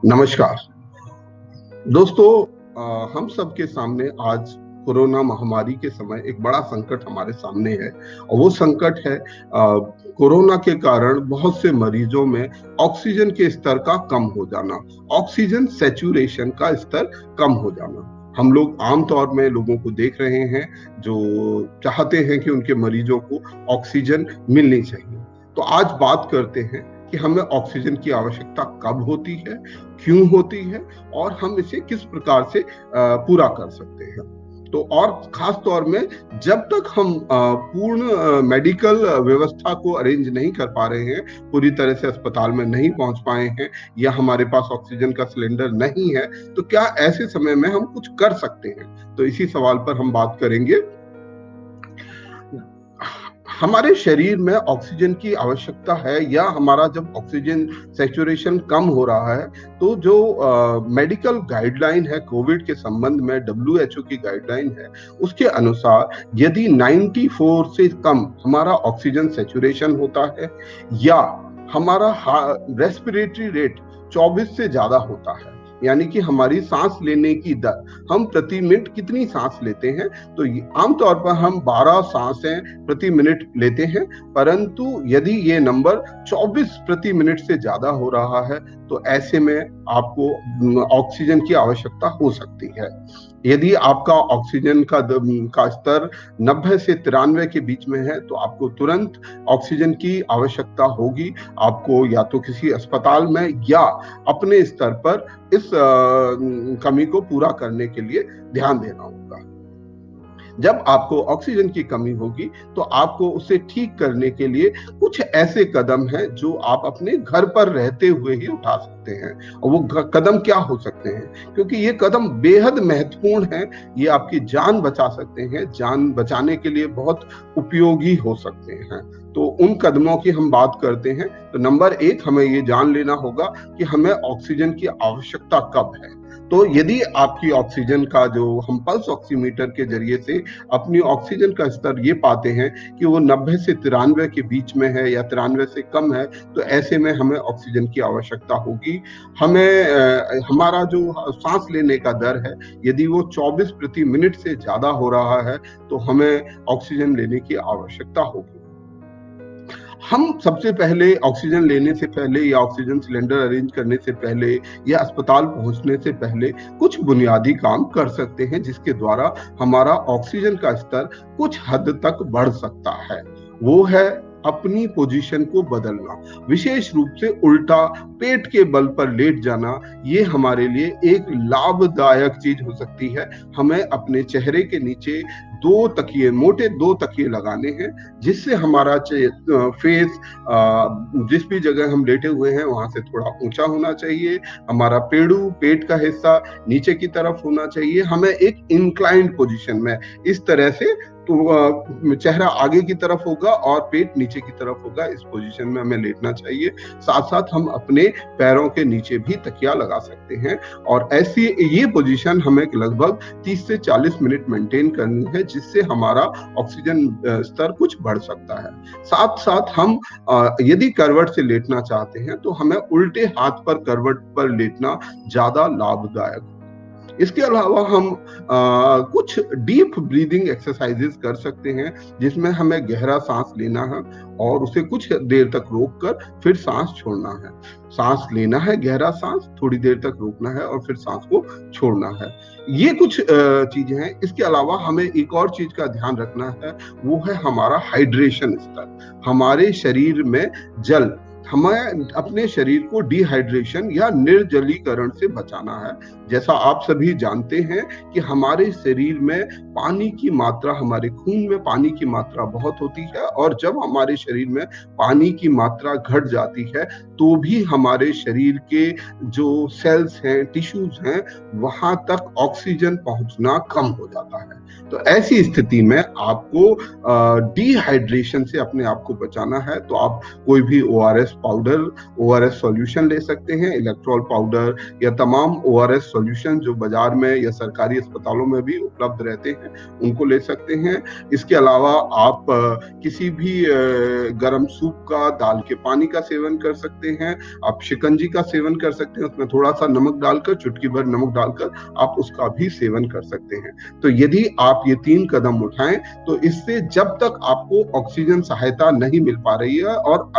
नमस्कार दोस्तों। हम सबके सामने आज कोरोना महामारी के समय एक बड़ा संकट हमारे सामने है और वो संकट है कोरोना के कारण बहुत से मरीजों में ऑक्सीजन के स्तर का कम हो जाना, ऑक्सीजन सैचुरेशन का स्तर कम हो जाना। हम लोग आमतौर में लोगों को देख रहे हैं जो चाहते हैं कि उनके मरीजों को ऑक्सीजन मिलनी चाहिए। तो आज बात करते हैं कि हमें ऑक्सीजन की आवश्यकता कब होती है, क्यों होती है और हम इसे किस प्रकार से पूरा कर सकते हैं। तो और खास तौर में जब तक हम पूर्ण मेडिकल व्यवस्था को अरेंज नहीं कर पा रहे हैं, पूरी तरह से अस्पताल में नहीं पहुंच पाए हैं या हमारे पास ऑक्सीजन का सिलेंडर नहीं है, तो क्या ऐसे समय में हम कुछ कर सकते हैं? तो इसी सवाल पर हम बात करेंगे। हमारे शरीर में ऑक्सीजन की आवश्यकता है या हमारा जब ऑक्सीजन सैचुरेशन कम हो रहा है, तो जो मेडिकल गाइडलाइन है कोविड के संबंध में, WHO की गाइडलाइन है, उसके अनुसार यदि 94 से कम हमारा ऑक्सीजन सैचुरेशन होता है या हमारा रेस्पिरेटरी रेट 24 से ज्यादा होता है, यानी कि हमारी सांस लेने की दर, हम प्रति मिनट कितनी सांस लेते हैं, तो आमतौर पर हम 12 सांसें प्रति मिनट लेते हैं, परंतु यदि ये नंबर 24 प्रति मिनट से ज्यादा हो रहा है, तो ऐसे में आपको ऑक्सीजन की आवश्यकता हो सकती है। यदि आपका ऑक्सीजन का स्तर 90 से 93 के बीच में है, तो आपको तुरंत ऑक्सीजन की आवश्यकता होगी। आपको या तो किसी अस्पताल में या अपने स्तर पर इस कमी को पूरा करने के लिए ध्यान देना होगा। जब आपको ऑक्सीजन की कमी होगी, तो आपको उसे ठीक करने के लिए कुछ ऐसे कदम हैं जो आप अपने घर पर रहते हुए ही उठा सकते हैं। और वो कदम क्या हो सकते हैं, क्योंकि ये कदम बेहद महत्वपूर्ण हैं, ये आपकी जान बचा सकते हैं, जान बचाने के लिए बहुत उपयोगी हो सकते हैं। तो उन कदमों की हम बात करते हैं। तो नंबर 1, हमें ये जान लेना होगा कि हमें ऑक्सीजन की आवश्यकता कब है। तो यदि आपकी ऑक्सीजन का जो हम पल्स ऑक्सीमीटर के जरिए से अपनी ऑक्सीजन का स्तर ये पाते हैं कि वो 90 से 93 के बीच में है या 93 से कम है, तो ऐसे में हमें ऑक्सीजन की आवश्यकता होगी। हमें हमारा जो सांस लेने का दर है, यदि वो 24 प्रति मिनट से ज्यादा हो रहा है, तो हमें ऑक्सीजन लेने की आवश्यकता होगी। हम सबसे पहले ऑक्सीजन लेने से पहले या ऑक्सीजन सिलेंडर अरेंज करने से पहले या अस्पताल पहुंचने से पहले कुछ बुनियादी काम कर सकते हैं, जिसके द्वारा हमारा ऑक्सीजन का स्तर कुछ हद तक बढ़ सकता है। वो है अपनी पोजीशन को बदलना, विशेष रूप से उल्टा पेट के बल पर लेट जाना। ये हमारे लिए एक लाभदायक चीज हो सकती है। हमें अपने चेहरे के नीचे मोटे 2 तकिए लगाने हैं, जिससे हमारा फेस जिस भी जगह हम लेटे हुए हैं वहां से थोड़ा ऊंचा होना चाहिए। हमारा पेट का हिस्सा नीचे की तरफ होना चाहिए। हमें एक इंक्लाइंड पोजीशन में, इस तरह से, तो चेहरा आगे की तरफ होगा और पेट नीचे की तरफ होगा, इस पोजीशन में हमें लेटना चाहिए। साथ साथ हम अपने पैरों के नीचे भी तकिया लगा सकते हैं और ऐसी ये पोजीशन हमें लगभग 30 से 40 मिनट मेंटेन करनी है, जिससे हमारा ऑक्सीजन स्तर कुछ बढ़ सकता है। साथ साथ हम यदि करवट से लेटना चाहते हैं, तो हमें उल्टे हाथ पर करवट पर लेटना ज्यादा लाभदायक। इसके अलावा हम कुछ डीप ब्रीदिंग एक्सरसाइजेस कर सकते हैं, जिसमें हमें गहरा सांस लेना है और उसे कुछ देर तक रोककर फिर सांस छोड़ना है। सांस लेना है, गहरा सांस थोड़ी देर तक रोकना है और फिर सांस को छोड़ना है। ये कुछ चीजें हैं। इसके अलावा हमें एक और चीज का ध्यान रखना है, वो है हमारा हाइड्रेशन स्तर। हमारे शरीर में जल, हमें अपने शरीर को डिहाइड्रेशन या निर्जलीकरण से बचाना है। जैसा आप सभी जानते हैं कि हमारे शरीर में पानी की मात्रा, हमारे खून में पानी की मात्रा बहुत होती है और जब हमारे शरीर में पानी की मात्रा घट जाती है, तो भी हमारे शरीर के जो सेल्स हैं, टिश्यूज हैं, वहां तक ऑक्सीजन पहुंचना कम हो जाता है। तो ऐसी स्थिति में आपको डिहाइड्रेशन से अपने आप को बचाना है। तो आप कोई भी ORS पाउडर, ORS सॉल्यूशन ले सकते हैं, इलेक्ट्रॉल पाउडर या तमाम ORS सॉल्यूशन जो बाजार में या सरकारी अस्पतालों में भी उपलब्ध रहते हैं, उनको ले सकते हैं। इसके अलावा आप किसी भी गर्म सूप का, दाल के पानी का सेवन कर सकते सकते हैं, आप शिकंजी का सेवन कर सकते हैं, उसमें थोड़ा-सा नमक डालकर, चुटकी भर नमक डालकर आप उसका भी सेवन कर सकते हैं। तो यदि आप ये 3 कदम उठाएँ, तो इससे जब तक आपको ऑक्सीजन सहायता नहीं मिल पा रही है और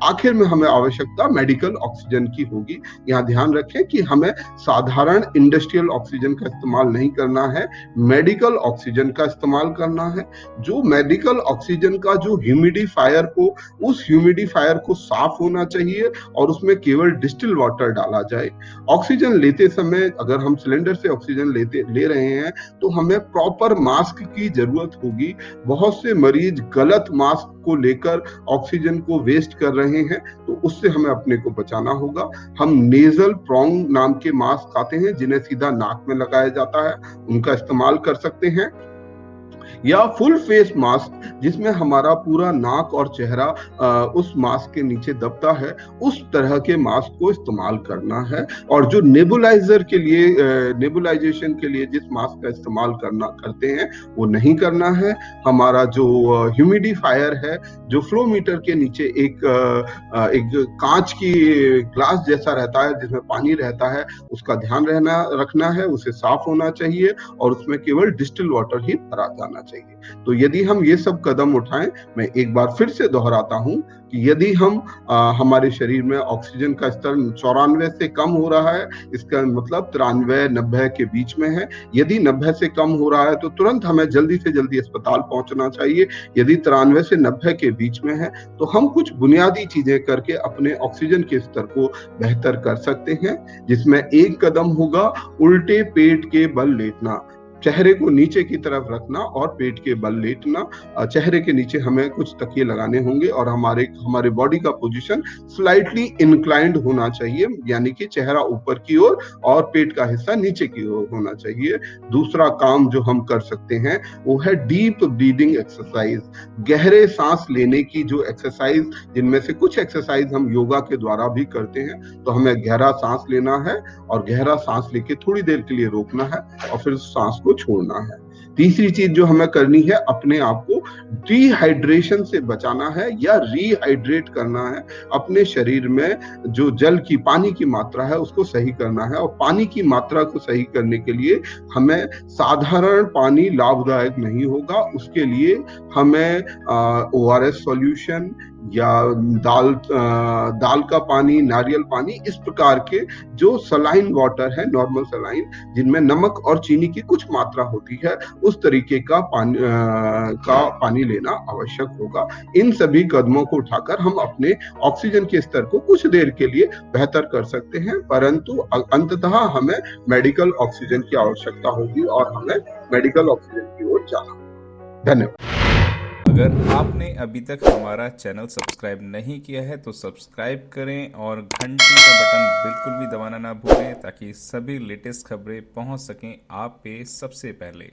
आखिर में हमें आवश्यकता मेडिकल ऑक्सीजन की होगी। यहाँ ध्यान रखें कि हमें साधारण इंडस्ट्रियल ऑक्सीजन का इस्तेमाल नहीं करना है, मेडिकल ऑक्सीजन का इस्तेमाल करना है। जो मेडिकल ऑक्सीजन का जो ह्यूमिडिफायर को, उस ह्यूमिडिफायर को साफ होना चाहिए और उसमें केवल डिस्टिल वाटर डाला जाए। ऑक्सीजन लेते समय अगर हम सिलेंडर से ऑक्सीजन ले रहे हैं, तो हमें प्रॉपर मास्क की जरूरत होगी। बहुत से मरीज गलत मास्क को लेकर ऑक्सीजन को वेस्ट कर रहे हैं, तो उससे हमें अपने को बचाना होगा। हम नेजल प्रोंग नाम के मास्क आते हैं, जिन्हें सीधा नाक में लगाया जाता है, उनका इस्तेमाल कर सकते हैं, या फुल फेस मास्क जिसमें हमारा पूरा नाक और चेहरा उस मास्क के नीचे दबता है, उस तरह के मास्क को इस्तेमाल करना है। और जो नेबुलाइजर के लिए नेबुलाइजेशन के लिए जिस मास्क का इस्तेमाल करते हैं, वो नहीं करना है। हमारा जो ह्यूमिडिफायर है, जो फ्लो मीटर के नीचे एक कांच की ग्लास जैसा रहता है जिसमें पानी रहता है, उसका ध्यान रखना है, उसे साफ होना चाहिए और उसमें केवल डिस्टिल वाटर ही भरा जाना चाहिए। तो यदि हम ये सब कदम उठाएं, मैं एक बार फिर से दोहराता हूं कि यदि हम हमारे शरीर में ऑक्सीजन का स्तर 94 से कम हो रहा है, इसका मतलब 93-90 के बीच में है। यदि 90 से कम हो रहा है तो तुरंत हमें जल्दी से जल्दी अस्पताल पहुंचना चाहिए। यदि 93 से 90 के बीच में है तो हम कुछ बुनियादी चीजें करके अपने ऑक्सीजन के स्तर को बेहतर कर सकते हैं, जिसमें एक कदम होगा उल्टे पेट के बल लेटना। चेहरे को नीचे की तरफ रखना और पेट के बल लेटना। चेहरे के नीचे हमें कुछ तकिए लगाने होंगे और हमारे बॉडी का पोजीशन स्लाइटली इंक्लाइंड होना चाहिए, यानी कि चेहरा ऊपर की ओर और पेट का हिस्सा नीचे की ओर होना चाहिए। दूसरा काम जो हम कर सकते हैं वो है डीप ब्रीदिंग एक्सरसाइज, गहरे सांस लेने की जो एक्सरसाइज, जिनमें से कुछ एक्सरसाइज हम योगा के द्वारा भी करते हैं। तो हमें गहरा सांस लेना है और गहरा सांस लेके थोड़ी देर के लिए रोकना है और फिर सांस को छोड़ना है। तीसरी चीज जो हमें करनी है, अपने आप को डिहाइड्रेशन से बचाना है या रीहाइड्रेट करना है। अपने शरीर में जो पानी की मात्रा है उसको सही करना है, और पानी की मात्रा को सही करने के लिए हमें साधारण पानी लाभदायक नहीं होगा। उसके लिए हमें ORS सॉल्यूशन या दाल का पानी, नारियल पानी, इस प्रकार के जो सलाइन वाटर है, नॉर्मल सलाइन, जिनमें नमक और चीनी की कुछ मात्रा होती है, उस तरीके का पानी लेना आवश्यक होगा। इन सभी कदमों को उठाकर हम अपने ऑक्सीजन के स्तर को कुछ देर के लिए बेहतर कर सकते हैं, परंतु अंततः हमें मेडिकल ऑक्सीजन की आवश्यकता होगी और हमें मेडिकल ऑक्सीजन की ओर जाना। धन्यवाद। अगर आपने अभी तक हमारा चैनल सब्सक्राइब नहीं किया है तो सब्सक्राइब करें और घंटी का बटन बिल्कुल भी दबाना ना भूलें, ताकि सभी लेटेस्ट खबरें पहुंच सकें आप पे सबसे पहले।